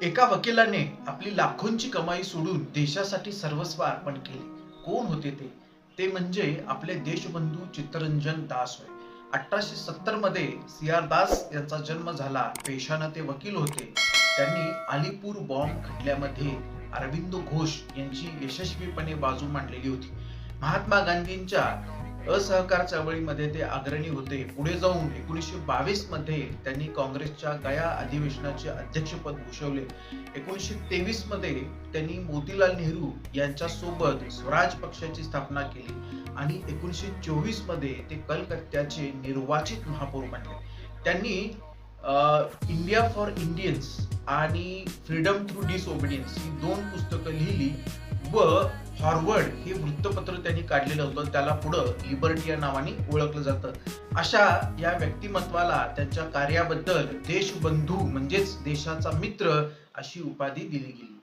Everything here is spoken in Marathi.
एका वकिलाने आपली लाखोंची कमाई सोडून देशासाठी सर्वस्व अर्पण केले. कोण होते ते? ते म्हणजे आपले देशबंधू चित्तरंजन दास होय. 1870 मध्ये सी.आर. दास यांचा जन्म झाला. पेशाने ते वकील होते. त्यांनी अलीपूर बॉम्ब खटल्यामध्ये अरविंदो घोष यांची यशस्वीपणे बाजू मांडलेली होती. महात्मा गांधींच्या असहकार चळवळीमध्ये ते अग्रणी होते. पुढे जाऊन 1922 मध्ये त्यांनी काँग्रेसच्या गया अधिवेशनाचे अध्यक्षपद भूषवले. 1923 मध्ये त्यांनी मोतीलाल नेहरू यांच्या सोबत स्वराज पक्षाची स्थापना केली आणि 1924 मध्ये ते कलकत्त्याचे निर्वाचित महापौर बनले. त्यांनी इंडिया फॉर इंडियन्स आणि फ्रीडम थ्रू डिसओबिडियन्स ही दोन पुस्तकं लिहिली व फॉरवर्ड हे वृत्तपत्र त्यांनी काढलेलं होतं. त्याला पुढं लिबर्टी या नावाने ओळखलं जातं. अशा या व्यक्तिमत्वाला त्यांच्या कार्याबद्दल देशबंधू म्हणजेच देशाचा मित्र अशी उपाधी दिली गेली.